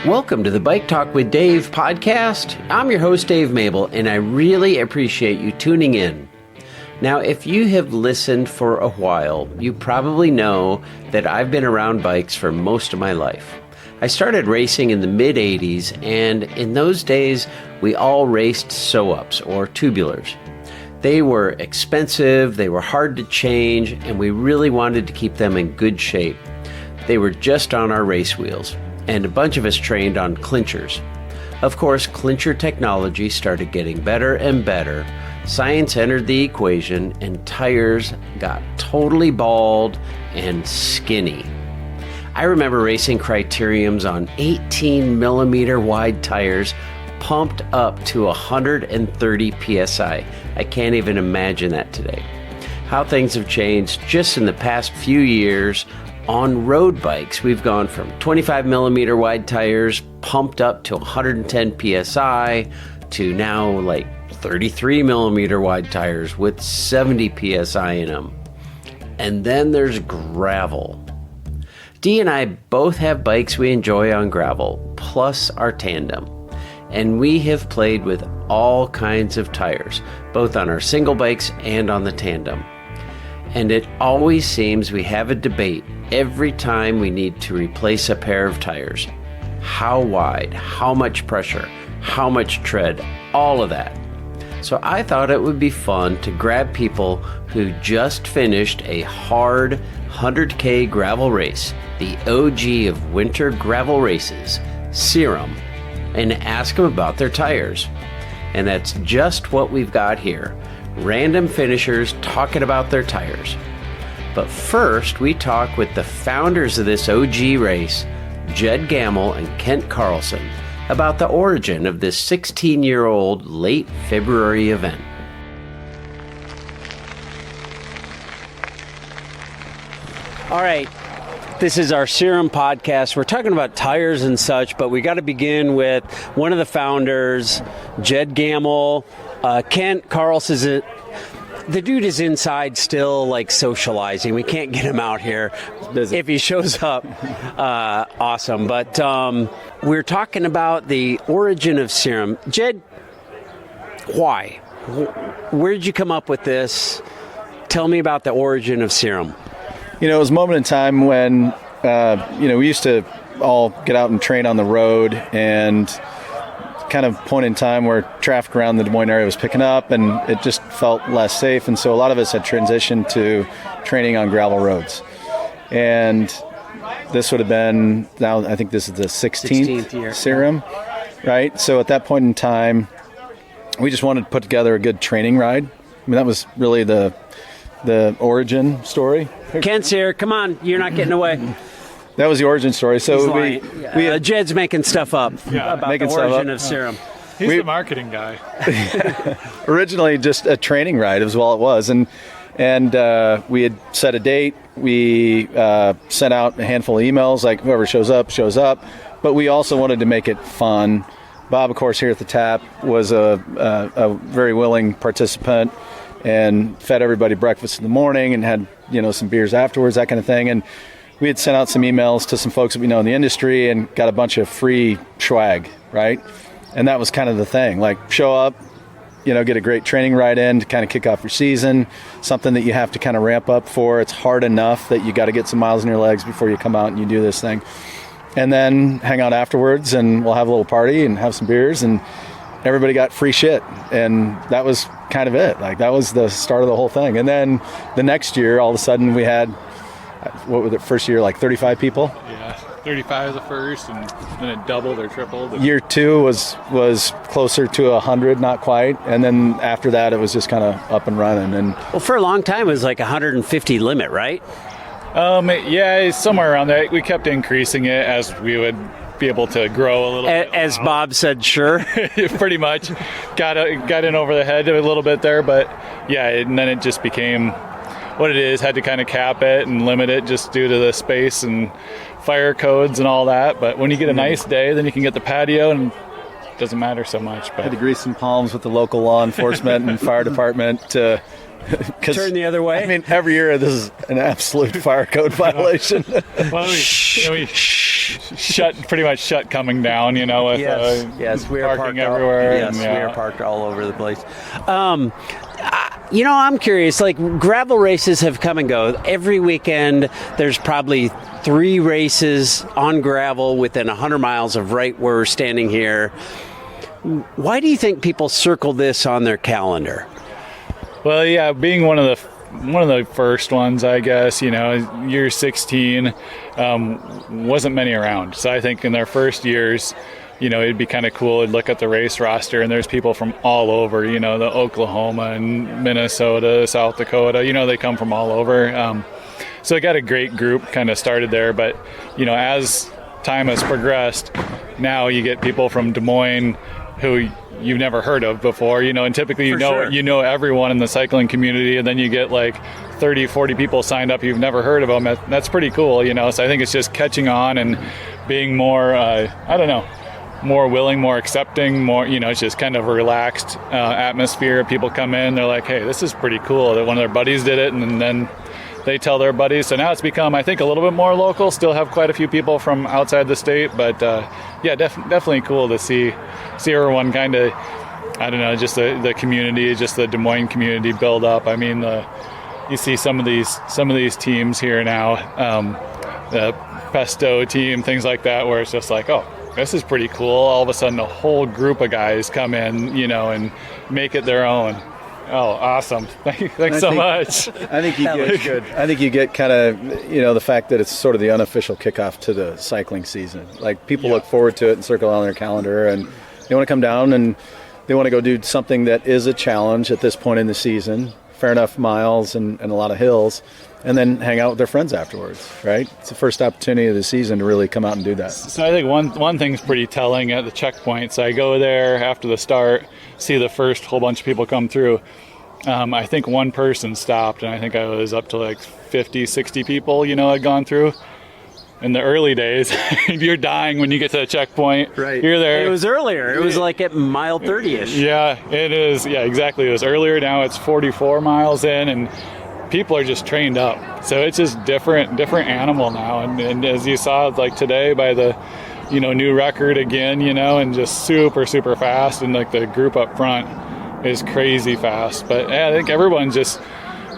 Welcome to the Bike Talk with Dave podcast. I'm your host, Dave Mabel, and I really appreciate you tuning in. Now, if you have listened for a while, you probably know that I've been around bikes for most of my life. I started racing in the mid-'80s, and in those days, we all raced sew-ups or tubulars. They were expensive, they were hard to change, and we really wanted to keep them in good shape. They were just on our race wheels, and a bunch of us trained on clinchers. Of course, clincher technology started getting better and better. Science entered the equation, and tires got totally bald and skinny. I remember racing Criteriums on 18 millimeter wide tires pumped up to 130 PSI. I can't even imagine that today. How things have changed just in the past few years. On road bikes, we've gone from 25 millimeter wide tires pumped up to 110 PSI to now like 33 millimeter wide tires with 70 PSI in them. And then there's gravel. Dee and I both have bikes we enjoy on gravel, plus our tandem. And we have played with all kinds of tires, both on our single bikes and on the tandem. And it always seems we have a debate every time we need to replace a pair of tires. How wide, how much pressure, how much tread, all of that. So I thought it would be fun to grab people who just finished a hard 100K gravel race, the OG of winter gravel races, CIRREM, and ask them about their tires. And that's just what we've got here. Random finishers talking about their tires. But first, we talk with the founders of this OG race, Jed Gamble and Kent Carlson, about the origin of this 16-year-old late February event. All right, this is our CIRREM podcast. We're talking about tires and such, but we got to begin with one of the founders, Jed Gamble. Kent Carlson is the dude is inside still, like, socializing. We can't get him out here. If he shows up, awesome. But we're talking about the origin of CIRREM. Jed, why? Where did you come up with this? Tell me about the origin of CIRREM. You know, it was a moment in time when, we used to all get out and train on the road, and kind of point in time where traffic around the Des Moines area was picking up, and it just felt less safe. And so a lot of us had transitioned to training on gravel roads. And this would have been, now I think this is the 16th year. CIRREM, right? So at that point in time, we just wanted to put together a good training ride. I mean, that was really the origin story. Kent's here. Come on. You're not getting away. That was the origin story. So we Jed's making stuff up about making the origin of CIRREM. He's the marketing guy. Originally just a training ride is all it was. And we had set a date. We sent out a handful of emails, like whoever shows up, shows up. But we also wanted to make it fun. Bob, of course, here at the Tap was a very willing participant and fed everybody breakfast in the morning and had, some beers afterwards, that kind of thing. And we had sent out some emails to some folks that we know in the industry and got a bunch of free swag, right? And that was kind of the thing, like show up, get a great training ride in to kind of kick off your season, something that you have to kind of ramp up for. It's hard enough that you got to get some miles in your legs before you come out and you do this thing. And then hang out afterwards and we'll have a little party and have some beers, and everybody got free shit. And that was kind of it. Like, that was the start of the whole thing. And then the next year, all of a sudden we had, what was it, first year, like 35 people? Yeah, 35 the first, and then it doubled or tripled. Year two was closer to 100, not quite. And then after that, it was just kind of up and running. And well, for a long time, it was like 150 limit, right? Yeah, somewhere around there. We kept increasing it as we would be able to grow a little bit. As Bob said, sure. Pretty much. Got in over the head a little bit there, but yeah, and then it just became what it is. Had to kind of cap it and limit it just due to the space and fire codes and all that. But when you get a nice day, then you can get the patio, and it doesn't matter so much. But had to grease some palms with the local law enforcement and fire department to Turn the other way? I mean, every year this is an absolute fire code violation. Well, we pretty much shut coming down, with yes, we are parking parked everywhere. Yes, we are parked all over the place. I'm curious, like gravel races have come and go. Every weekend there's probably 3 races on gravel within 100 miles of right where we're standing here. Why do you think people circle this on their calendar? Well, yeah, being one of the first ones, I guess, year 16, wasn't many around. So I think in their first years, it'd be kind of cool to look at the race roster, and there's people from all over, the Oklahoma and Minnesota, South Dakota, they come from all over. So I got a great group kind of started there. But, as time has progressed, now you get people from Des Moines who you've never heard of before, and typically you know everyone in the cycling community, and then you get like 30, 40 people signed up, you've never heard of them. That's pretty cool, so I think it's just catching on and being more, more willing, more accepting, more, it's just kind of a relaxed atmosphere. People come in, they're like, hey, this is pretty cool that one of their buddies did it, and then they tell their buddies. So now it's become, I think, a little bit more local. Still have quite a few people from outside the state, but definitely cool to see everyone kind of, just the community, just the Des Moines community build up. I mean, you see some of these teams here now, the Pesto team, things like that, where it's just like, oh, this is pretty cool. All of a sudden, a whole group of guys come in, and make it their own. Oh, awesome! Thanks so much. I think you get kind of the fact that it's sort of the unofficial kickoff to the cycling season. Like people look forward to it and circle on their calendar, and they want to come down and they want to go do something that is a challenge at this point in the season. Fair enough miles and a lot of hills, and then hang out with their friends afterwards. Right? It's the first opportunity of the season to really come out and do that. So I think one thing's pretty telling at the checkpoints. I go there after the start, see the first whole bunch of people come through. I think one person stopped, and I think I was up to like 50, 60 people, had gone through. In the early days, you're dying when you get to the checkpoint. Right. You're there. It was earlier. It was like at mile 30-ish. Yeah, it is. Yeah, exactly. It was earlier. Now it's 44 miles in, and people are just trained up. So it's just different animal now. And as you saw, like today by the, new record again, and just super, super fast. And like the group up front is crazy fast. But I think everyone's just,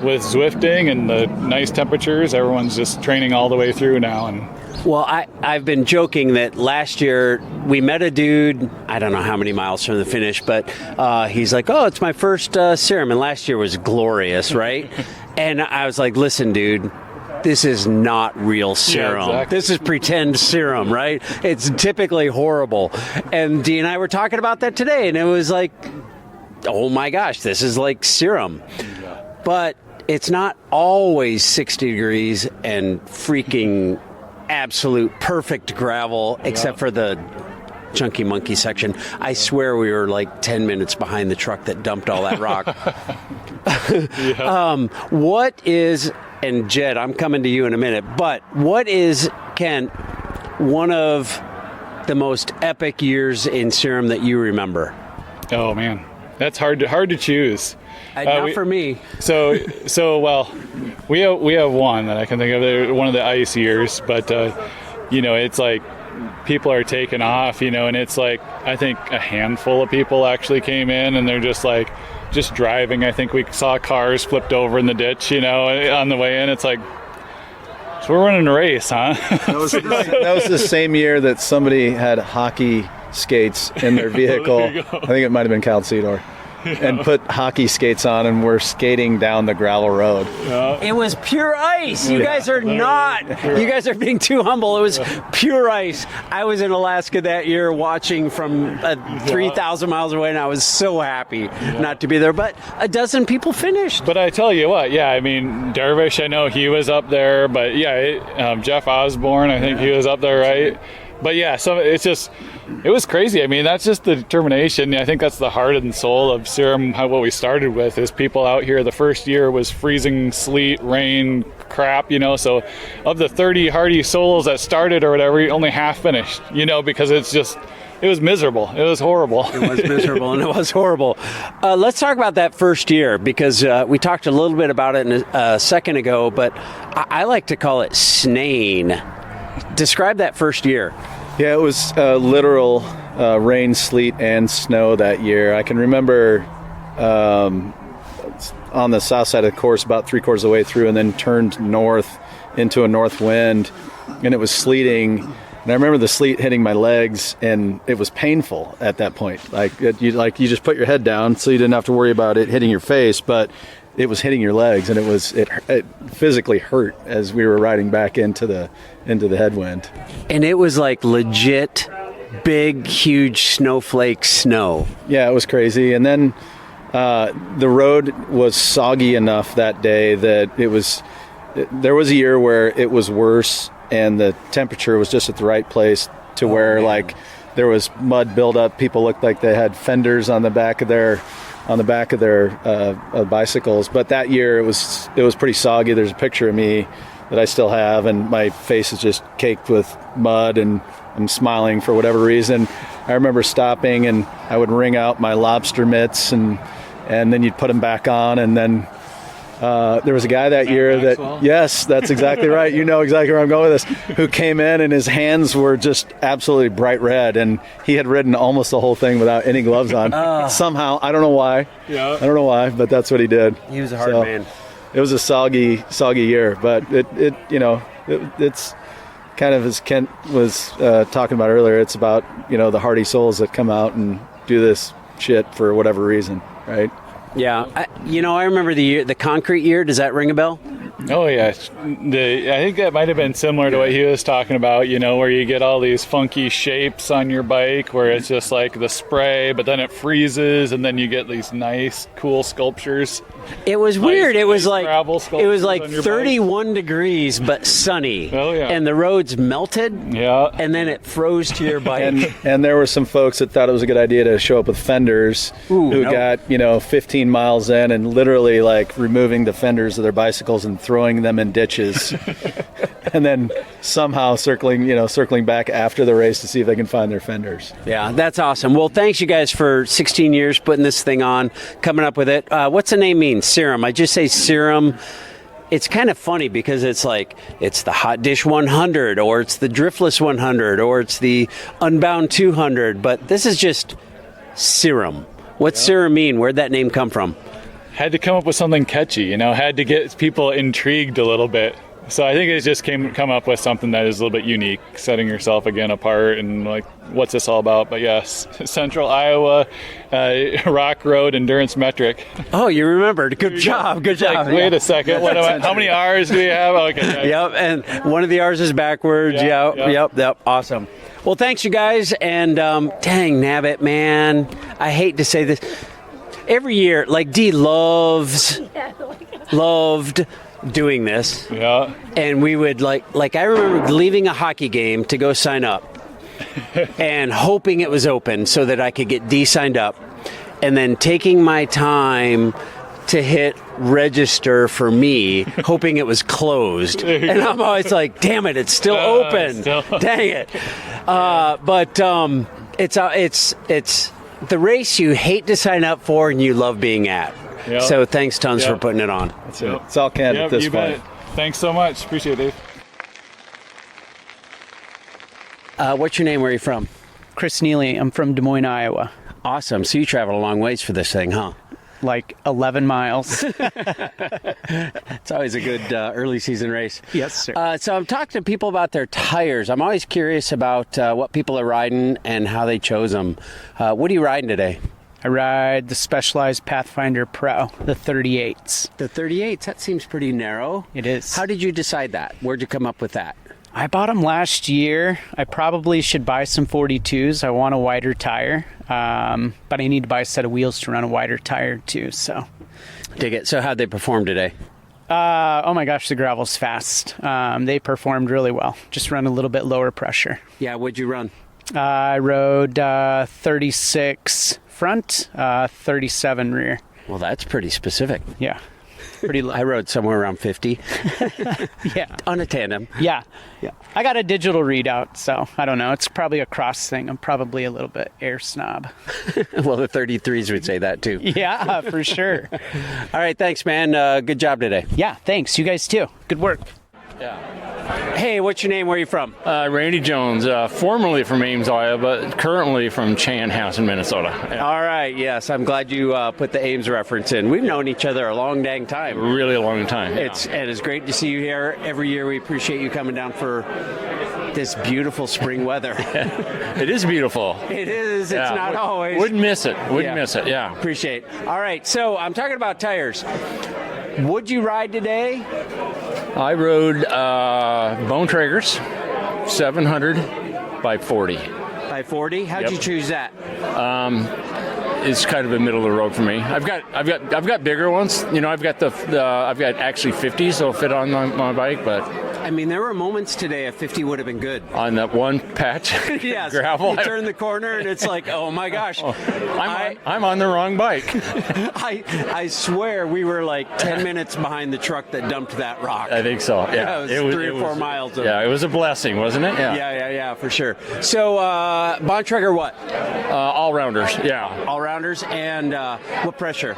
with Zwifting and the nice temperatures, everyone's just training all the way through now. And well, I've been joking that last year we met a dude, I don't know how many miles from the finish, but he's like, oh, it's my first CIRREM, and last year was glorious, right? And I was like, listen, dude, this is not real CIRREM. Yeah, exactly. This is pretend CIRREM, right? It's typically horrible. And Dee and I were talking about that today, and it was like, oh my gosh, this is like CIRREM. But it's not always 60 degrees and freaking absolute perfect gravel, except for the Chunky Monkey section. I swear we were like 10 minutes behind the truck that dumped all that rock. What is, and Jed, I'm coming to you in a minute, but what is, Ken, one of the most epic years in CIRREM that you remember? Oh, man. That's hard to choose. Not for me. So well, we have one that I can think of. One of the ice years, but it's like people are taking off, and it's like I think a handful of people actually came in, and they're just driving. I think we saw cars flipped over in the ditch, on the way in. It's like, so we're running a race, huh? That was the same year that somebody had hockey skates in their vehicle. I think it might have been Cal Cedar. And put hockey skates on, and we're skating down the gravel road. It was pure ice. You guys are not. You guys are being too humble. It was pure ice. I was in Alaska that year watching from 3,000 miles away, and I was so happy not to be there. But a dozen people finished. But I tell you what, I mean, Dervish, I know he was up there. But Jeff Osborne, I think he was up there, right? But so it was crazy. I mean, that's just the determination. I think that's the heart and soul of CIRREM. What we started with is people out here. The first year was freezing, sleet, rain, crap, So of the 30 hardy souls that started or whatever, only half finished, because it's just it was miserable. It was horrible. It was miserable and it was horrible. Let's talk about that first year, because we talked a little bit about it a second ago, but I like to call it snaying. Describe that first year. Yeah, it was literal rain, sleet, and snow that year. I can remember on the south side of the course about 3/4 of the way through, and then turned north into a north wind, and it was sleeting. And I remember the sleet hitting my legs, and it was painful at that point. You just put your head down so you didn't have to worry about it hitting your face, but it was hitting your legs, and it physically hurt as we were riding back into the headwind. And it was like legit big, huge snowflake snow. Yeah, it was crazy. And then the road was soggy enough that day that there was a year where it was worse, and the temperature was just at the right place to where like there was mud buildup. People looked like they had fenders on the back of their bicycles. But that year it was pretty soggy. There's a picture of me that I still have, and my face is just caked with mud, and I'm smiling for whatever reason. I remember stopping, and I would wring out my lobster mitts, and then you'd put them back on, and then there was a guy that year that, yes, that's exactly right. You know exactly where I'm going with this, who came in and his hands were just absolutely bright red, and he had ridden almost the whole thing without any gloves on. Somehow, I don't know why. Yeah. I don't know why, but that's what he did. He was a hard man. It was a soggy year, but it's kind of, as Kent was talking about earlier, it's about, the hardy souls that come out and do this shit for whatever reason, right? Yeah. I remember the concrete year. Does that ring a bell? Oh, yeah. I think that might have been similar to what he was talking about, where you get all these funky shapes on your bike where it's just like the spray, but then it freezes, and then you get these nice, cool sculptures. It was weird. It was like 31 bike. degrees, but sunny. Oh, yeah. And the roads melted. Yeah. And then it froze to your bike. and there were some folks that thought it was a good idea to show up with fenders got, 15 miles in and literally like removing the fenders of their bicycles and throwing them in ditches. And then somehow circling back after the race to see if they can find their fenders. Yeah, that's awesome. Well, thanks you guys for 16 years putting this thing on, coming up with it. What's the name mean? CIRREM. I just say CIRREM. It's kind of funny because it's like it's the Hot Dish 100, or it's the Driftless 100, or it's the Unbound 200, but this is just CIRREM. What's CIRREM mean? Where'd that name come from? Had to come up with something catchy, had to get people intrigued a little bit. So I think it just come up with something that is a little bit unique, setting yourself again apart, and like, what's this all about? But yes, Central Iowa Rock Road Endurance Metric. Oh, you remembered. Good job. Good job. Wait a second. How many R's do we have? Okay. Yep, and one of the R's is backwards. Yep. Awesome. Well, thanks, you guys. And dang, nabbit, man. I hate to say this. Every year, like Dee loved doing this. Yeah. And we would like I remember leaving a hockey game to go sign up and hoping it was open so that I could get Dee signed up, and then taking my time to hit register for me, hoping it was closed. And I'm always like, damn it, it's still open. Dang it. But it's the race you hate to sign up for and you love being at. Yep. So thanks tons for putting it on. That's it. It's all Kent at this point. Bet. Thanks so much. Appreciate it, Dave. What's your name? Where are you from? Chris Neely. I'm from Des Moines, Iowa. Awesome. So you traveled a long ways for this thing, huh? Like 11 miles. It's always a good early season race. Yes, sir. So I'm talking to people about their tires. I'm always curious about what people are riding and how they chose them. What are you riding today? I ride the Specialized Pathfinder Pro, the 38s. The 38s, that seems pretty narrow. It is. How did you decide that? Where'd you come up with that? I bought them last year. I probably should buy some 42s. I want a wider tire, but I need to buy a set of wheels to run a wider tire too. So, dig it. So how'd they perform today? Oh my gosh, the gravel's fast. They performed really well. Just run a little bit lower pressure. Yeah, what'd you run? I rode 36 front, 37 rear. Well, that's pretty specific. Yeah. Pretty low. I rode somewhere around 50 Yeah. on a tandem. Yeah. I got a digital readout, so I don't know. It's probably a cross thing. I'm probably a little bit air snob. Well, the 33s would say that too. Yeah, for sure. All right, thanks, man. Good job today. Yeah, thanks. You guys too. Good work. Hey, what's your name? Where are you from? Randy Jones, formerly from Ames, Iowa, but currently from Chanhassen, Minnesota. Yeah. All right, yes, I'm glad you put the Ames reference in. We've known each other a long dang time. Really a long time. It's great to see you here every year. We appreciate you coming down for this beautiful spring weather. It is beautiful. It is. It's Yeah. not always. Wouldn't miss it. Wouldn't Yeah. miss it. Yeah. Appreciate. All right, so I'm talking about tires. Would you ride today? I rode Bone Traegers, 700 by 40. By 40? How'd Yep. you choose that? It's kind of a middle of the road for me. I've got bigger ones. You know, I've got I've got actually 50s that'll fit on my bike, but I mean, there were moments today a 50 would have been good. on that one patch, Yes. gravel, You turn the corner and it's like, oh my gosh. I'm on the wrong bike. I swear we were like 10 minutes behind the truck that dumped that rock. I think so. Yeah, It was 3 or 4 miles. Yeah, it was a blessing, wasn't it? Yeah, for sure. So, Bontrager, what? All rounders. Yeah. All-rounders, and what pressure?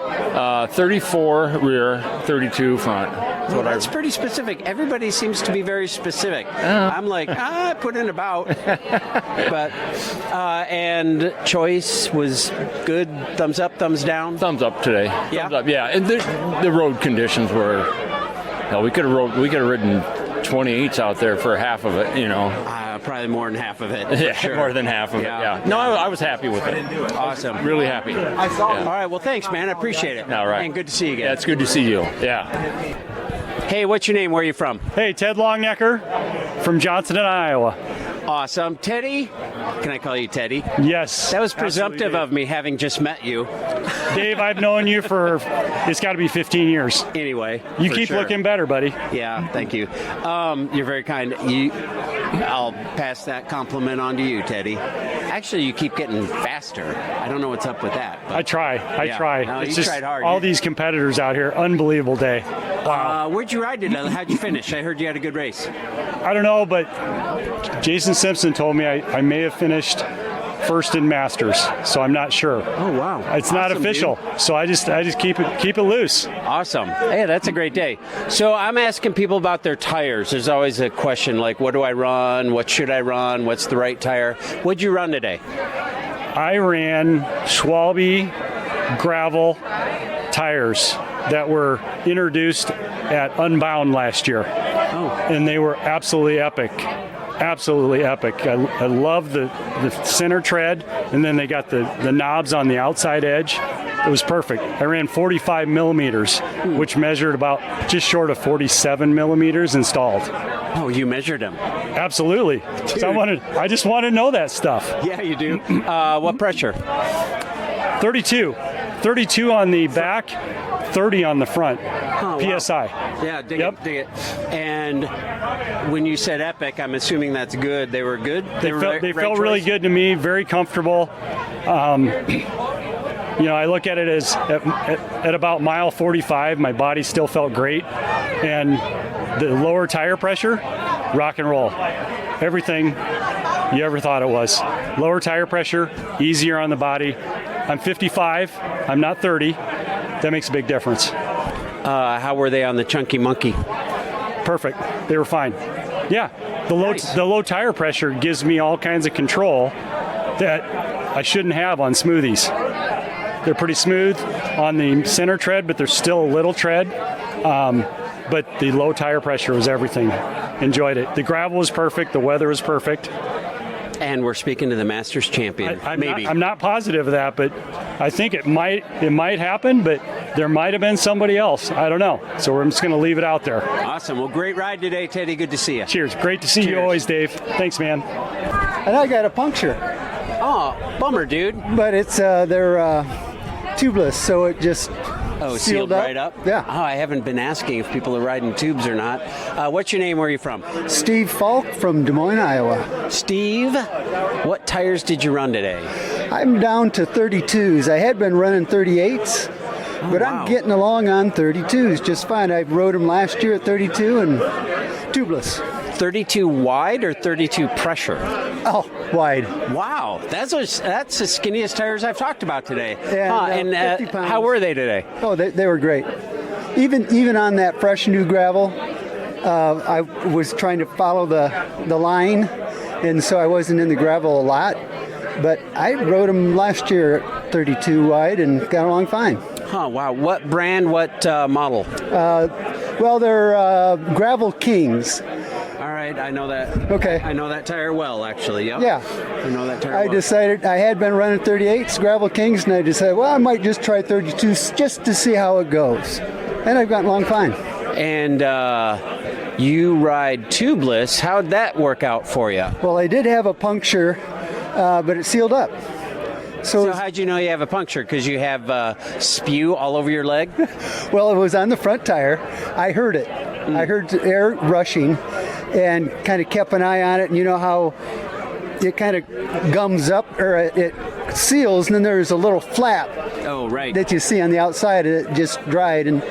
34 rear, 32 front. That's what That's pretty specific. Everybody seems to be very specific. I'm like, I put in about. But, and choice was good. Thumbs up, thumbs down. Thumbs up today. Yeah? Thumbs up. Yeah. And the road conditions were. Hell, we could have ridden 28s out there for half of it. You know. Probably more than half of it. For Yeah, sure. more than half of it. Yeah. No, I was happy with it. Awesome. Really happy. All right. Well, thanks, man. I appreciate it. All right. And good to see you again. Yeah, it's good to see you. Yeah. Hey, what's your name? Where are you from? Hey, Ted Longnecker from Johnson, Iowa. Awesome. Teddy? Can I call you Teddy? Yes. That was presumptive absolutely, of me having just met you. Dave, I've known you for, it's got to be 15 years. Anyway. You for keep sure. looking better, buddy. Yeah, thank you. You're very kind. I'll pass that compliment on to you, Teddy. Actually, you keep getting faster. I don't know what's up with that. but- I try. Yeah. try. No, it's you just tried hard. all these competitors out here. Unbelievable day. Wow. Where'd you ride today? How'd you finish? I heard you had a good race. I don't know, but Jason Simpson told me I may have finished first in Masters, so I'm not sure. Oh, wow. It's not Awesome, official, so I just keep it loose. Awesome. Hey, that's a great day. So I'm asking people about their tires. There's always a question like, what do I run? What should I run? What's the right tire? What'd you run today? I ran Schwalbe gravel tires that were introduced at Unbound last year. Oh. And they were absolutely epic. Absolutely epic. I love the center tread, and then they got the knobs on the outside edge. It was perfect. I ran 45 millimeters, which measured about just short of 47 millimeters installed. Oh, you measured them. Absolutely. So I just want to know that stuff. Yeah, you do. What pressure? 32 on the back, 30 on the front. Oh, wow. PSI. Yeah, dig Yep. it, dig it. And when you said epic, I'm assuming that's good. They were good? They felt really good to me, very comfortable. I look at it as at about mile 45, my body still felt great. And the lower tire pressure, rock and roll. Everything you ever thought it was. Lower tire pressure, easier on the body. I'm 55, I'm not 30. That makes a big difference. How were they on the Chunky Monkey? Perfect. They were fine. Yeah, the low tire pressure gives me all kinds of control that I shouldn't have on smoothies. They're pretty smooth on the center tread, but there's still a little tread. But the low tire pressure was everything. Enjoyed it. The gravel was perfect. The weather was perfect. And we're speaking to the Masters champion. Maybe. I'm not positive of that, but I think it might happen, but there might have been somebody else. I don't know. So we're just going to leave it out there. Awesome. Well, great ride today, Teddy. Good to see you. Cheers. Great to see you always, Dave. Thanks, man. And I got a puncture, Oh, bummer, dude. but it's they're tubeless, so it just Sealed right up? Yeah. Oh, I haven't been asking if people are riding tubes or not. What's your name? Where are you from? Steve Falk from Des Moines, Iowa. Steve, what tires did you run today? I'm down to 32s. I had been running 38s, but wow. I'm getting along on 32s just fine. I rode them last year at 32 and tubeless. 32 wide or 32 pressure? Oh, wide. Wow, that's the skinniest tires I've talked about today. And, 50 pounds. How were they today? Oh, they were great. Even on that fresh new gravel, I was trying to follow the line, and so I wasn't in the gravel a lot. But I rode them last year at 32 wide and got along fine. Huh, wow. What brand, what model? Well, they're Gravel Kings. All right, I know that. Okay. I know that tire well, actually. Yep. Yeah. I know that tire I well. decided I had been running 38s, Gravel Kings, and I decided, well, I might just try 32s just to see how it goes. And I've gotten along fine. And you ride tubeless. How'd that work out for you? Well, I did have a puncture, but it sealed up. So how'd you know you have a puncture? Because you have spew all over your leg? Well, it was on the front tire. I heard it. I heard the air rushing and kind of kept an eye on it. And you know how it kind of gums up or it seals, and then there's a little flap Oh, right. that you see on the outside. It just dried, and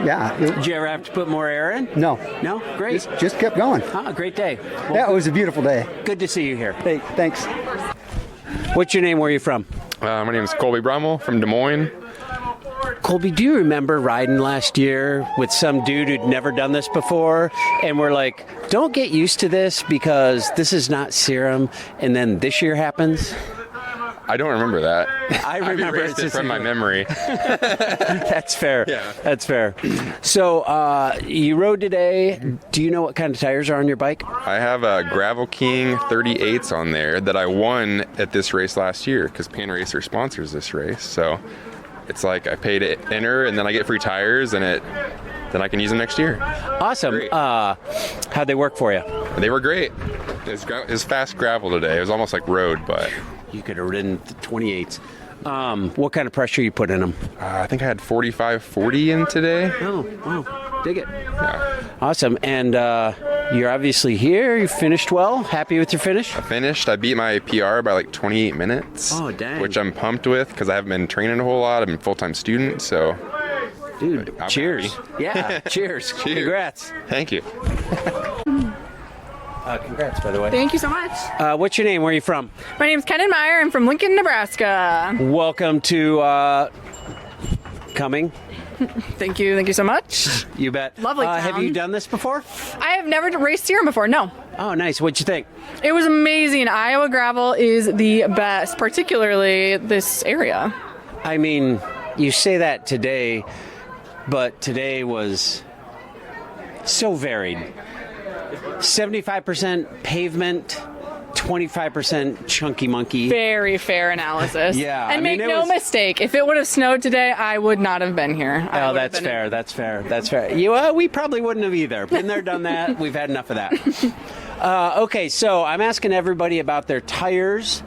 yeah. Did you ever have to put more air in? No. No? Great. Just kept going. Great day. Well, Yeah, it was a beautiful day. good to see you here. Hey, thanks. What's your name? Where are you from? My name is Colby Brummel from Des Moines. Colby, do you remember riding last year with some dude who'd never done this before? And we're like, don't get used to this because this is not CIRREM. And then this year happens? I don't remember that. I remember erased it from my memory. That's fair. Yeah. That's fair. So you rode today. Do you know what kind of tires are on your bike? I have a Gravel King 38s on there that I won at this race last year because Pan Racer sponsors this race. So it's like I pay to enter and then I get free tires and then I can use them next year. Awesome. Great. How'd they work for you? They were great. It was fast gravel today. It was almost like road, but You could have ridden the 28s. What kind of pressure you put in them? I think I had 45-40 in today. Oh, wow. Dig it. Yeah. Awesome. And you're obviously here. You finished well. Happy with your finish? I finished. I beat my PR by like 28 minutes. Oh, dang. Which I'm pumped with because I haven't been training a whole lot. I'm a full-time student, so Dude, I'm cheers. happy. Yeah, cheers. Congrats. Thank you. Congrats, by the way. Thank you so much. What's your name? Where are you from? My name's Kenan Meyer. I'm from Lincoln, Nebraska. Welcome to Coming. Thank you so much. You bet. Lovely town. Have you done this before? I have never raced CIRREM before, no. Oh, nice. What'd you think? It was amazing. Iowa gravel is the best, particularly this area. I mean, you say that today, but today was so varied. 75% pavement, 25% chunky monkey. Very fair analysis. Yeah, And I mean, make it no was- mistake, if it would have snowed today, I would not have been here. I Oh, would have that's been fair. That's fair. That's fair. We probably wouldn't have either. Been there, done that. We've had enough of that. Okay, so I'm asking everybody about their tires.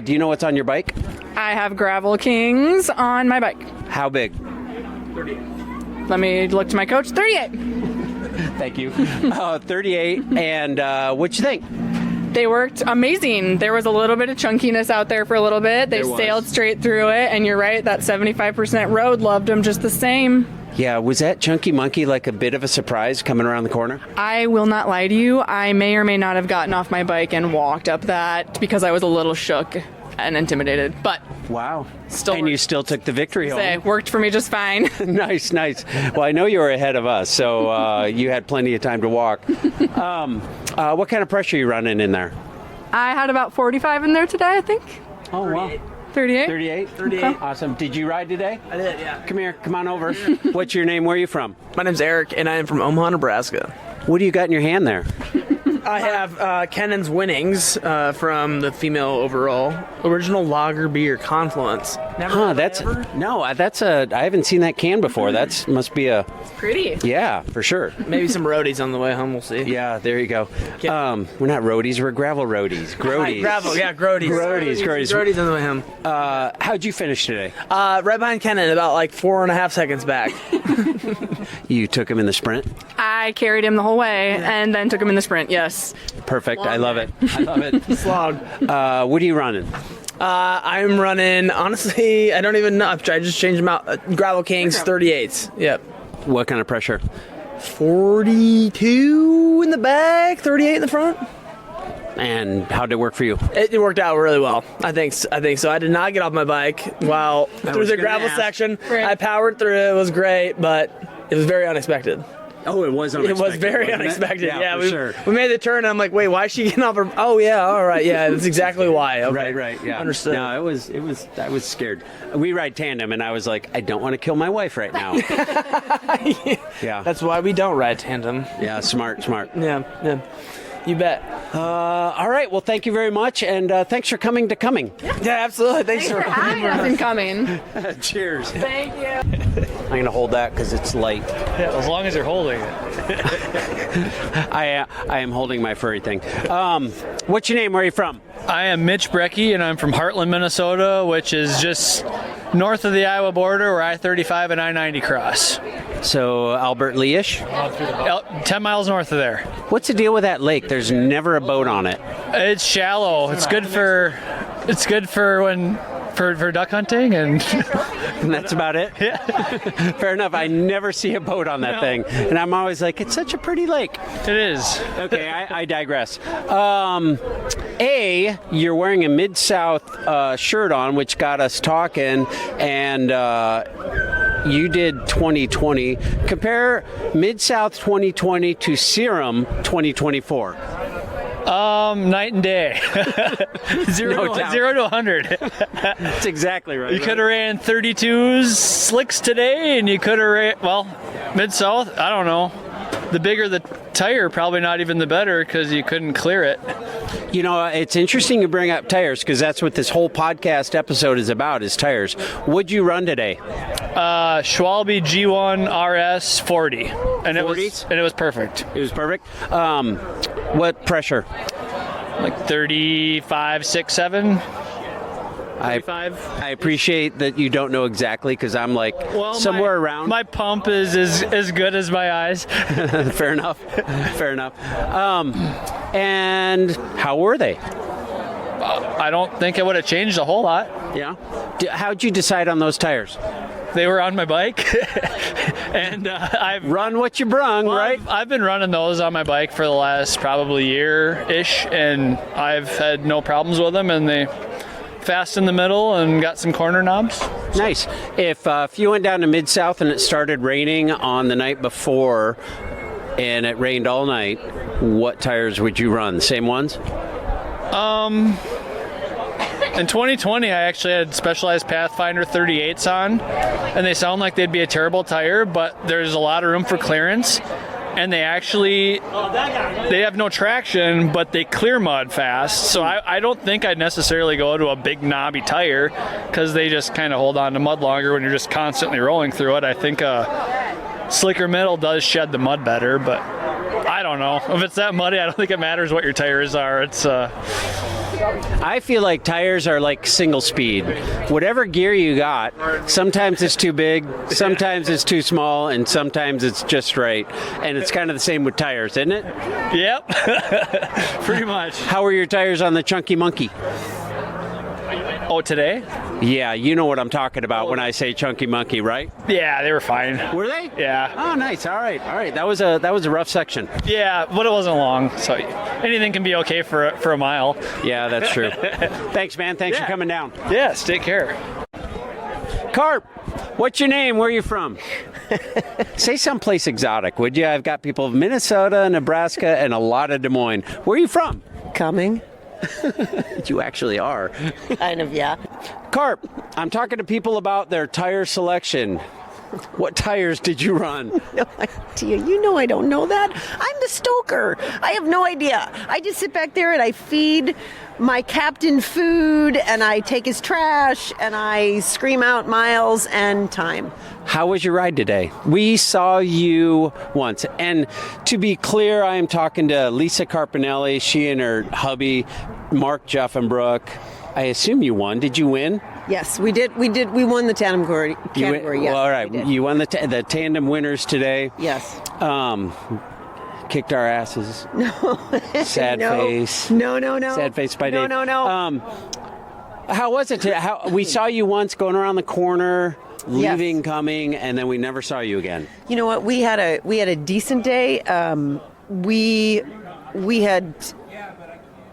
Do you know what's on your bike? I have Gravel Kings on my bike. How big? Let me look to my coach. 38. Thank you. 38. And what'd you think? They worked amazing. There was a little bit of chunkiness out there for a little bit. They There was. sailed straight through it, and you're right, that 75% road loved them just the same. Yeah, was that chunky monkey like a bit of a surprise coming around the corner? I will not lie to you. I may or may not have gotten off my bike and walked up that because I was a little shook and intimidated. But Wow. Still and you worked. still took the victory home. it worked for me just fine. Nice. Well, I know you were ahead of us, so you had plenty of time to walk. What kind of pressure are you running in there? I had about 45 in there today, I think. Oh, wow. 38? 38? Okay. Awesome. Did you ride today? I did, yeah. Come here. Come on over. What's your name? Where are you from? My name's Eric, and I am from Omaha, Nebraska. What do you got in your hand there? I have Kenan's winnings from the female overall original lager beer Confluence. Never That's I haven't seen that can before. That's must be a Pretty. yeah, for sure. maybe some roadies on the way home. We'll see. Yeah, there you go. We're not roadies, we're gravel roadies. Grodies. Gravel, yeah, Grodies. Grodies. on the way home. How'd you finish today? Right behind Kenan, about like 4.5 seconds back. You took him in the sprint? I carried him the whole way and then took him in the sprint, yes. Perfect. I love it. I love it. Slog. What are you running? I'm running, honestly, I don't even know. I just changed them out. Gravel Kings 38s. Yep. What kind of pressure? 42 in the back, 38 in the front. And how did it work for you? It worked out really well. I think so. I did not get off my bike while through the gravel section. I powered through it. It was great, but it was very unexpected. Oh, it was unexpected. It was very unexpected. Yeah, for we made the turn, and I'm like, wait, why is she getting off her? Oh, yeah, all right, yeah, that's exactly why. Okay. Right, yeah. Understood. No, I was scared. We ride tandem, and I was like, I don't want to kill my wife right now. Yeah. That's why we don't ride tandem. Yeah, smart. Yeah. You bet. All right, well, thank you very much, and thanks for coming. Yeah, absolutely. Thanks for having us and coming. Cheers. Thank you. I'm going to hold that because it's light. Yeah, as long as you're holding it. I am holding my furry thing. What's your name? Where are you from? I am Mitch Brecky, and I'm from Heartland, Minnesota, which is just north of the Iowa border where I-35 and I-90 cross. So Albert Lee-ish? 10 miles north of there. What's the deal with that lake? There's never a boat on it. It's shallow. It's good for duck hunting and and that's about it. Yeah. Fair enough. I never see a boat on that thing, and I'm always like, it's such a pretty lake. It is. Okay, I digress. You're wearing a Mid-South shirt on, which got us talking, and you did 2020. Compare Mid-South 2020 to CIRREM 2024. Night and day. Zero to 100. That's exactly right. You could have ran 32s slicks today, and you could have ran, Mid-South, I don't know. The bigger the tire, probably not even the better because you couldn't clear it. You know, it's interesting you bring up tires because that's what this whole podcast episode is about, is tires. What'd you run today? Schwalbe G1 RS 40. And it was perfect. It was perfect? What pressure? Like 35, 6, 7. 35. I appreciate that you don't know exactly because I'm like somewhere around. My pump is as good as my eyes. Fair enough. And how were they? I don't think it would have changed a whole lot. Yeah? How'd you decide on those tires? They were on my bike, and I've run what you brung, right? I've been running those on my bike for the last probably year-ish, and I've had no problems with them, and they fast in the middle and got some corner knobs. Nice. If you went down to Mid-South and it started raining on the night before, and it rained all night, what tires would you run? Same ones? In 2020, I actually had Specialized Pathfinder 38s on, and they sound like they'd be a terrible tire, but there's a lot of room for clearance, and they have no traction, but they clear mud fast, so I don't think I'd necessarily go to a big knobby tire, because they just kind of hold on to mud longer when you're just constantly rolling through it. I think a slicker middle does shed the mud better, but I don't know. If it's that muddy, I don't think it matters what your tires are. I feel like tires are like single speed. Whatever gear you got, sometimes it's too big, sometimes it's too small, and sometimes it's just right. And it's kind of the same with tires, isn't it? Yep. Pretty much. How were your tires on the Chunky Monkey? Oh, today? Yeah, you know what I'm talking about when I say Chunky Monkey, right? Yeah, they were fine. Were they? Yeah. Oh, nice. All right. That was a rough section. Yeah, but it wasn't long, so anything can be okay for a mile. Yeah, that's true. Thanks, man. Thanks for coming down. Yes, take care. Carp, what's your name? Where are you from? Say someplace exotic, would you? I've got people of Minnesota, Nebraska, and a lot of Des Moines. Where are you from? Cumming. You actually are. Kind of, yeah. Carp, I'm talking to people about their tire selection. What tires did you run? No idea. You know I don't know that. I'm the stoker. I have no idea. I just sit back there and I feed my captain food and I take his trash and I scream out miles and time. How was your ride today? We saw you once. And to be clear, I am talking to Lisa Carpinelli. She and her hubby, Mark Jeffenbrook. I assume you won. Did you win? Yes, we did. We won the tandem category. Yes, well, all right. You won the tandem winners today. Yes. Kicked our asses. No. Sad face. No. Sad face by Dave. No. How was it? We saw you once going around the corner, leaving, coming, and then we never saw you again. You know what? We had a decent day.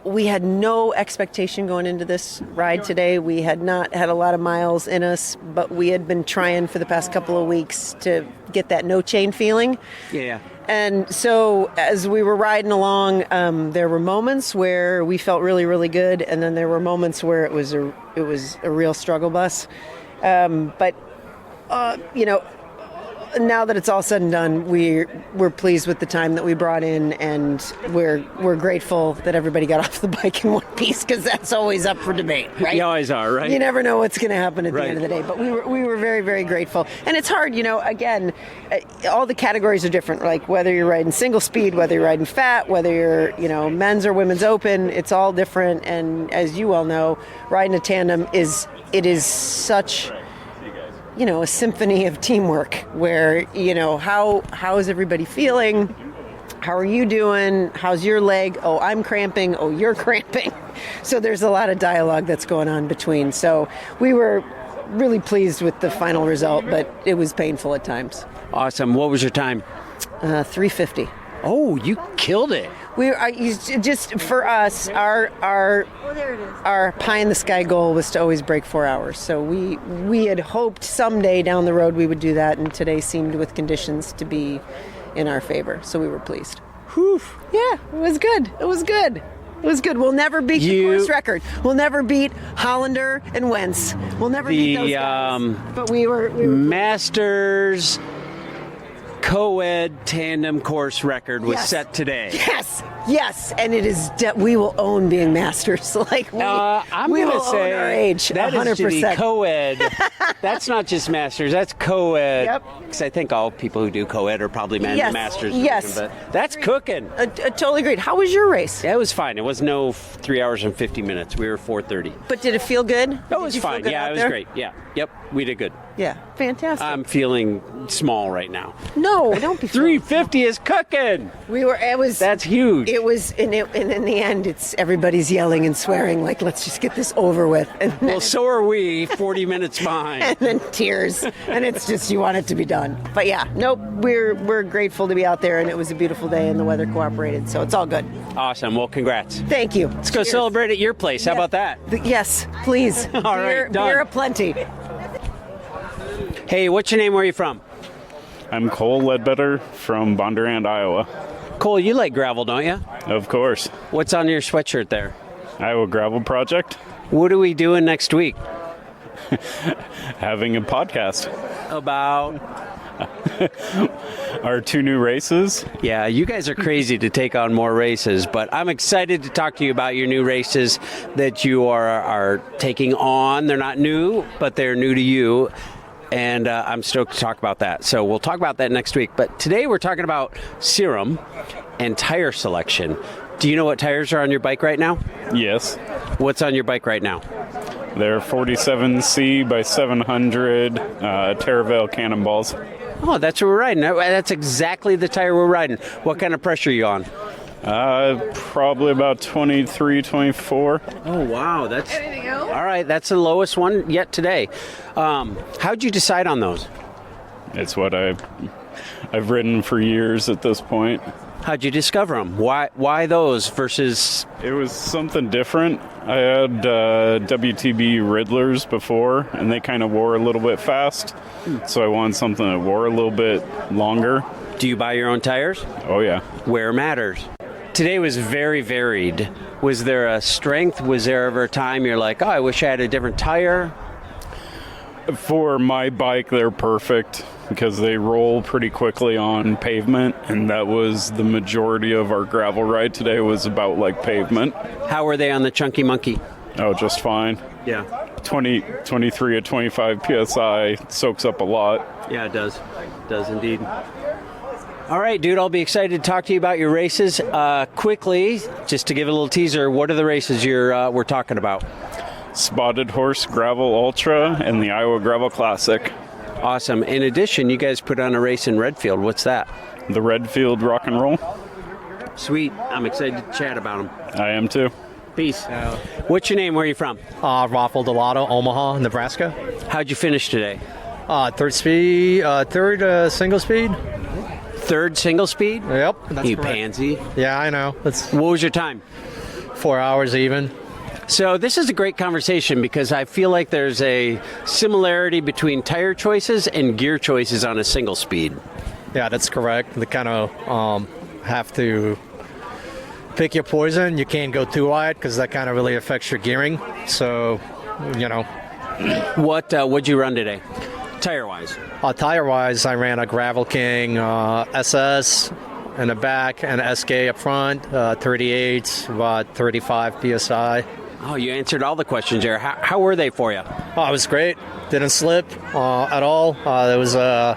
We had no expectation going into this ride today. We had not had a lot of miles in us, but we had been trying for the past couple of weeks to get that no chain feeling. Yeah. And so as we were riding along, there were moments where we felt really, really good, and then there were moments where it was a real struggle bus. But now that it's all said and done, we're pleased with the time that we brought in, and we're grateful that everybody got off the bike in one piece, because that's always up for debate, right? You always are, right? You never know what's going to happen at Right. the end of the day, but we were very, very grateful. And it's hard, again, all the categories are different, like whether you're riding single speed, whether you're riding fat, whether you're, men's or women's open, it's all different. And as you well know, riding a tandem is such, a symphony of teamwork where, how is everybody feeling? How are you doing? How's your leg? Oh, I'm cramping. Oh, you're cramping. So there's a lot of dialogue that's going on between. So we were really pleased with the final result, but it was painful at times. Awesome. What was your time? 3:50. Oh, you killed it. Just for us, our pie in the sky goal was to always break 4 hours. So we had hoped someday down the road we would do that, and today seemed with conditions to be in our favor. So we were pleased. Whew. Yeah, it was good. It was good. It was good. We'll never beat the course record. We'll never beat Hollander and Wentz. We'll never beat those guys. But we were Masters co-ed tandem course record was set today. Yes, and it is. We will own being masters. Like I'm we going will to say own our age. that 100%. is to be co-ed. That's not just masters. That's co-ed. Yep. Because I think all people who do co-ed are probably masters. Yes. But that's cooking. I totally agreed. How was your race? Yeah, it was fine. It was no 3 hours and 50 minutes. We were 4:30. But did it feel good? It was fine. Yeah, it was great. Yeah. Yep. We did good. Yeah. Fantastic. I'm feeling small right now. No, don't be. 350 is cooking. That's huge. It was, and in the end, it's everybody's yelling and swearing, like, let's just get this over with. And well, so are we. 40 minutes behind. And then tears, and it's just you want it to be done. But yeah, nope. We're grateful to be out there, and it was a beautiful day, and the weather cooperated, so it's all good. Awesome. Well, congrats. Thank you. Let's go celebrate at your place. How about that? Yes, please. All right, done. Beer aplenty. Hey, what's your name? Where are you from? I'm Cole Ledbetter from Bondurant, Iowa. Cole, you like gravel, don't you? Of course. What's on your sweatshirt there? Iowa Gravel Project. What are we doing next week? Having a podcast. About? Our 2 new races. Yeah, you guys are crazy to take on more races, but I'm excited to talk to you about your new races that you are taking on. They're not new, but they're new to you. And I'm stoked to talk about that. So we'll talk about that next week. But today we're talking about CIRREM and tire selection. Do you know what tires are on your bike right now? Yes. What's on your bike right now? They're 47C by 700 Terravale Cannonballs. Oh, that's what we're riding. That's exactly the tire we're riding. What kind of pressure are you on? Probably about 23, 24. Oh, wow. That's all right. That's the lowest one yet today. How'd you decide on those? It's what I've ridden for years at this point. How'd you discover them? Why those versus? It was something different. I had WTB Riddlers before, and they kind of wore a little bit fast. So I wanted something that wore a little bit longer. Do you buy your own tires? Oh, yeah. Where matters. Today was very varied. Was there a strength? Was there ever a time you're like, oh, I wish I had a different tire? For my bike, they're perfect because they roll pretty quickly on pavement, and that was the majority of our gravel ride today was about like pavement. How were they on the Chunky Monkey? Oh, just fine. Yeah. 23 at 25 PSI soaks up a lot. Yeah, it does. It does indeed. All right, dude, I'll be excited to talk to you about your races. Quickly, just to give a little teaser, what are the races we're talking about? Spotted Horse Gravel Ultra and the Iowa Gravel Classic. Awesome. In addition, you guys put on a race in Redfield. What's that? The Redfield Rock and Roll. Sweet. I'm excited to chat about them. I am too. Peace. What's your name? Where are you from? Raffle Delato, Omaha, Nebraska. How'd you finish today? Third speed, third single speed. Third single speed? Yep. That's you correct. pansy. Yeah, I know. What was your time? 4 hours even. So this is a great conversation because I feel like there's a similarity between tire choices and gear choices on a single speed. Yeah, that's correct. They kind of have to pick your poison. You can't go too wide because that kind of really affects your gearing. So, you know. What'd you run today, tire-wise? Tire-wise, I ran a Gravel King SS in the back and SK up front, 38, about 35 PSI. Oh, you answered all the questions there. How were they for you? Oh, it was great. Didn't slip at all. There was a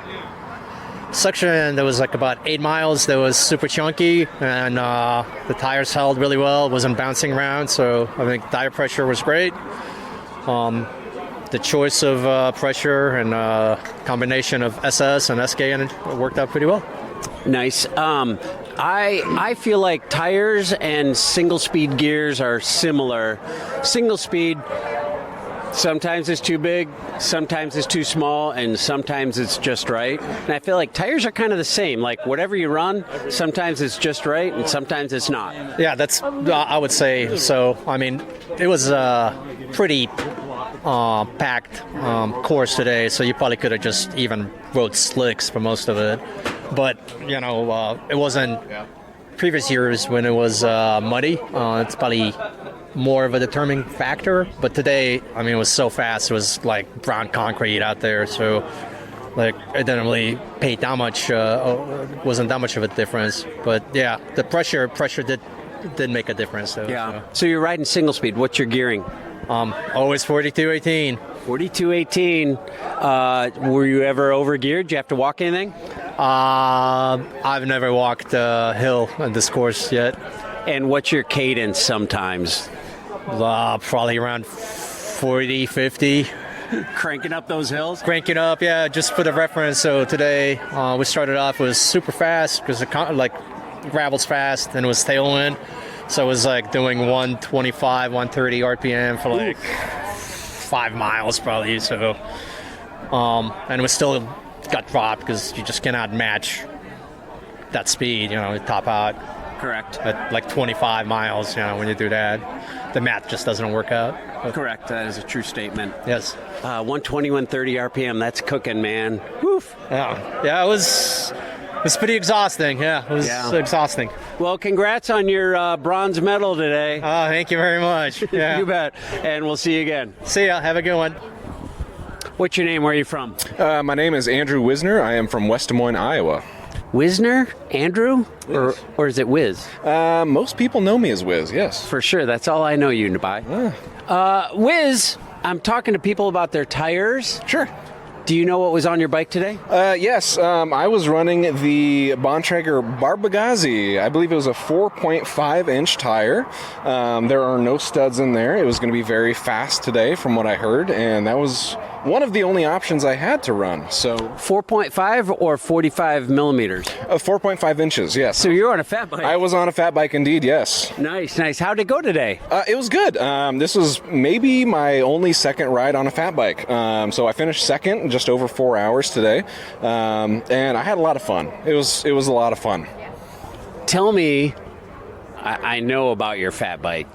section that was like about 8 miles that was super chunky, and the tires held really well. It wasn't bouncing around, so I think tire pressure was great. The choice of pressure and combination of SS and SK and it worked out pretty well. Nice. I feel like tires and single speed gears are similar. Single speed, sometimes it's too big, sometimes it's too small, and sometimes it's just right. And I feel like tires are kind of the same. Like whatever you run, sometimes it's just right and sometimes it's not. Yeah, that's I would say so. I mean, it was pretty packed course today, so you probably could have just even rode slicks for most of it. But, you know, it wasn't previous years when it was muddy. It's probably more of a determining factor. But today, I mean, it was so fast. It was like brown concrete out there. So, like, it didn't really pay that much. Wasn't that much of a difference. But, yeah, the pressure did make a difference. Though, yeah. So you're riding single speed. What's your gearing? Always 4218. 4218. Were you ever over geared? Did you have to walk anything? I've never walked a hill on this course yet. And what's your cadence sometimes? Probably around 40, 50. Cranking up those hills? Cranking up, yeah, just for the reference. So today we started off with super fast because gravel's fast and it was tailwind. So it was like doing 125, 130 RPM for like 5 miles probably. So, and it was still got dropped because you just cannot match that speed, you know, top out. Correct. At like 25 miles, you know, when you do that, the math just doesn't work out. Correct. That is a true statement. Yes. 120, 130 RPM. That's cooking, man. Woof. Yeah, it was pretty exhausting. Yeah, it was exhausting. Well, congrats on your bronze medal today. Oh, thank you very much. Yeah. You bet. And we'll see you again. See ya. Have a good one. What's your name? Where are you from? My name is Andrew Wisner. I am from West Des Moines, Iowa. Wisner? Andrew? Or is it Wiz? Most people know me as Wiz, yes. For sure. That's all I know you by. Wiz, I'm talking to people about their tires. Sure. Do you know what was on your bike today? Yes, I was running the Bontrager Barbagazzi. I believe it was a 4.5-inch tire. There are no studs in there. It was going to be very fast today from what I heard, and that was one of the only options I had to run. So 4.5 or 45 millimeters? 4.5 inches, yes. So you're on a fat bike? I was on a fat bike indeed, yes. Nice, nice. How'd it go today? It was good. This was maybe my only second ride on a fat bike. So I finished second in just over 4 hours today, and I had a lot of fun. It was a lot of fun. Tell me, I know about your fat bike.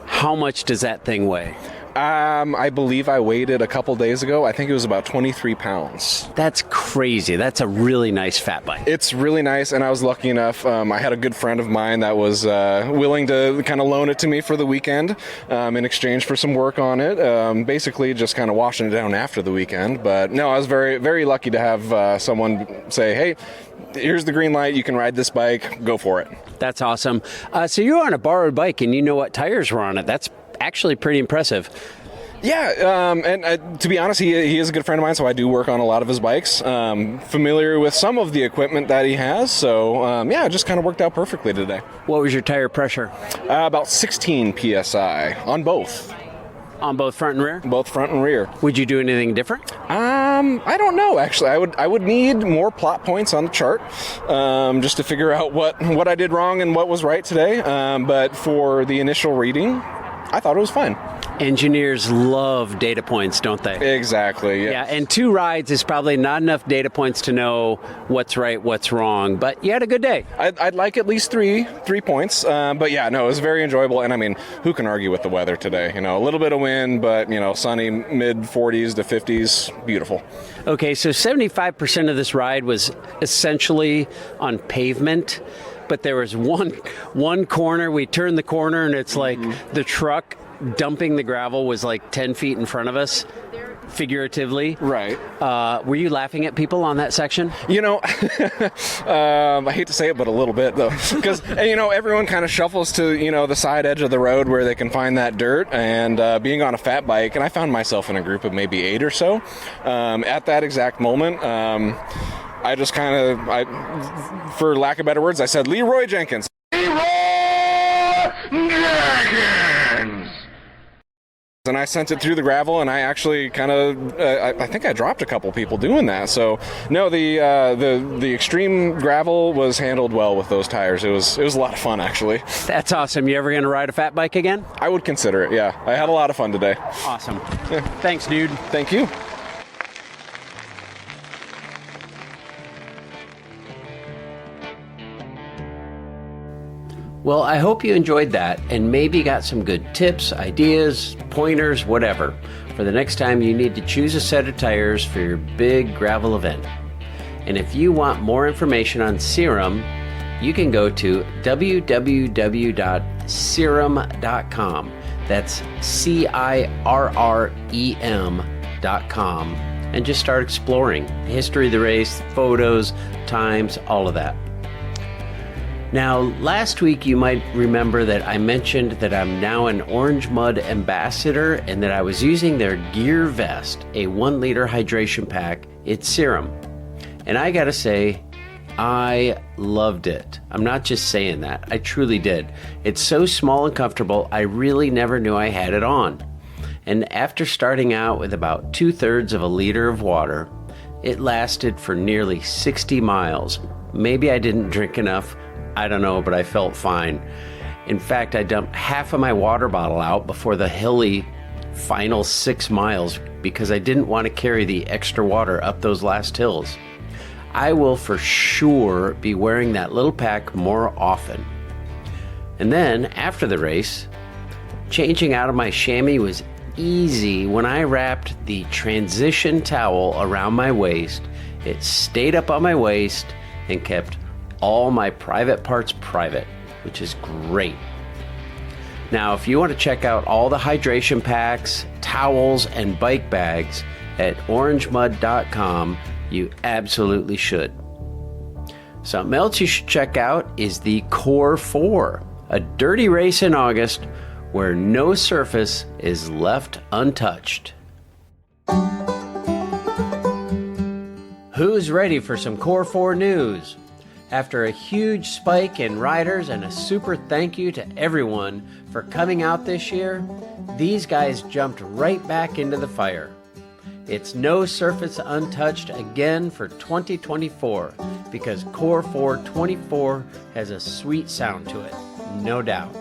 How much does that thing weigh? I believe I weighed it a couple days ago. I think it was about 23 pounds. That's crazy. That's a really nice fat bike. It's really nice, and I was lucky enough. I had a good friend of mine that was willing to kind of loan it to me for the weekend in exchange for some work on it. Basically, just kind of washing it down after the weekend. But no, I was very, very lucky to have someone say, hey, here's the green light. You can ride this bike. Go for it. That's awesome. So you're on a borrowed bike, and you know what tires were on it. That's actually pretty impressive. Yeah, and to be honest, he is a good friend of mine, so I do work on a lot of his bikes. Familiar with some of the equipment that he has, so yeah, it just kind of worked out perfectly today. What was your tire pressure? About 16 PSI on both. On both front and rear? Both front and rear. Would you do anything different? I don't know. Actually, I would need more plot points on the chart, just to figure out what I did wrong and what was right today. But for the initial reading, I thought it was fine. Engineers love data points, don't they? Exactly. Yeah, and 2 rides is probably not enough data points to know what's right, what's wrong. But you had a good day. I'd like at least three points. But yeah, no, it was very enjoyable. And I mean, who can argue with the weather today? You know, a little bit of wind, but sunny, mid 40s to 50s, beautiful. Okay, so 75% of this ride was essentially on pavement. But there was one corner. We turned the corner, and it's like the truck dumping the gravel was like 10 feet in front of us, figuratively. Right. Were you laughing at people on that section? I hate to say it, but a little bit, though. Because, everyone kind of shuffles to, the side edge of the road where they can find that dirt. And being on a fat bike, and I found myself in a group of maybe 8 or so, at that exact moment, I just for lack of better words, I said, Leroy Jenkins. Leroy Jenkins! And I sent it through the gravel, and I actually I think I dropped a couple people doing that. So, no, the extreme gravel was handled well with those tires. It was a lot of fun, actually. That's awesome. You ever going to ride a fat bike again? I would consider it, yeah. I had a lot of fun today. Awesome. Yeah. Thanks, dude. Thank you. Well, I hope you enjoyed that and maybe got some good tips, ideas, pointers, whatever, for the next time you need to choose a set of tires for your big gravel event. And if you want more information on CIRREM, you can go to www.cirrem.com. That's CIRREM.com, and just start exploring the history of the race, photos, times, all of that. Now, last week you might remember that I mentioned that I'm now an Orange Mud ambassador and that I was using their Gear Vest, a 1-liter hydration pack at CIRREM. And I gotta say, I loved it. I'm not just saying that, I truly did. It's so small and comfortable, I really never knew I had it on. And after starting out with about 2/3 of a liter of water, it lasted for nearly 60 miles. Maybe I didn't drink enough, I don't know, but I felt fine. In fact, I dumped half of my water bottle out before the hilly final 6 miles because I didn't want to carry the extra water up those last hills. I will for sure be wearing that little pack more often. And then, after the race, changing out of my chamois was easy when I wrapped the transition towel around my waist. It stayed up on my waist and kept all my private parts private, which is great. Now, if you want to check out all the hydration packs, towels, and bike bags at orangemud.com, you absolutely should. Something else you should check out is the Core 4, a dirty race in August where no surface is left untouched. Who's ready for some Core 4 news? After a huge spike in riders and a super thank you to everyone for coming out this year, these guys jumped right back into the fire. It's no surface untouched again for 2024 because Core 424 has a sweet sound to it, no doubt.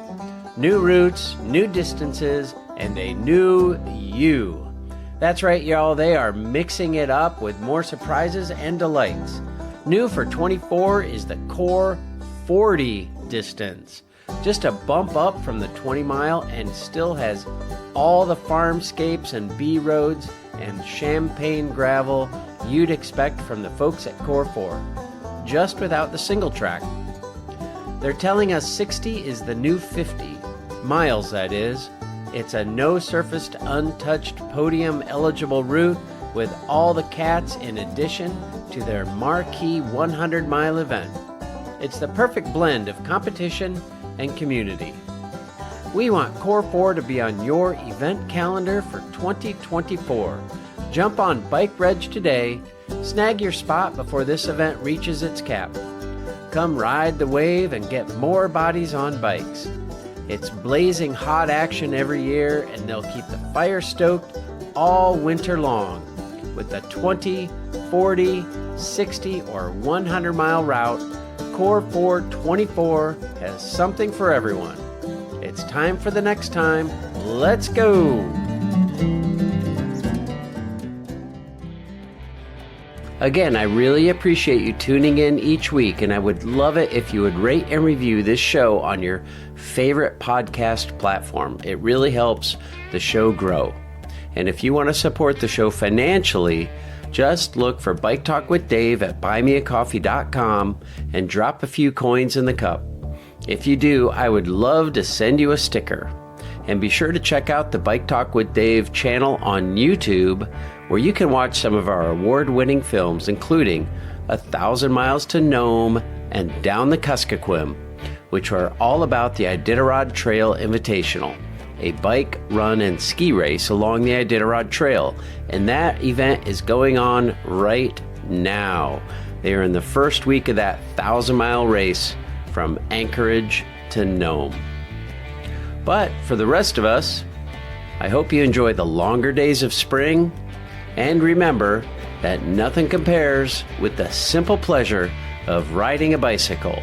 New routes, new distances, and a new you. That's right, y'all, they are mixing it up with more surprises and delights. New for 24 is the Core 40 distance. Just a bump up from the 20 mile and still has all the farmscapes and B roads and champagne gravel you'd expect from the folks at Core 4, just without the single track. They're telling us 60 is the new 50, miles that is. It's a no-surfaced, untouched, podium-eligible route with all the cats in addition to their marquee 100-mile event. It's the perfect blend of competition and community. We want Core 4 to be on your event calendar for 2024. Jump on Bike Reg today, snag your spot before this event reaches its cap. Come ride the wave and get more bodies on bikes. It's blazing hot action every year, and they'll keep the fire stoked all winter long. with a 20, 40, 60, or 100 mile route, Core 424 has something for everyone. It's time for the next time. Let's go! Again, I really appreciate you tuning in each week, and I would love it if you would rate and review this show on your favorite podcast platform. It really helps the show grow. And if you want to support the show financially, just look for Bike Talk with Dave at buymeacoffee.com and drop a few coins in the cup. If you do, I would love to send you a sticker. And be sure to check out the Bike Talk with Dave channel on YouTube, where you can watch some of our award-winning films, including 1,000 Miles to Nome and Down the Kuskokwim, which are all about the Iditarod Trail Invitational, a bike, run, and ski race along the Iditarod Trail, and that event is going on right now. They are in the first week of that 1,000-mile race from Anchorage to Nome. But for the rest of us, I hope you enjoy the longer days of spring, and remember that nothing compares with the simple pleasure of riding a bicycle.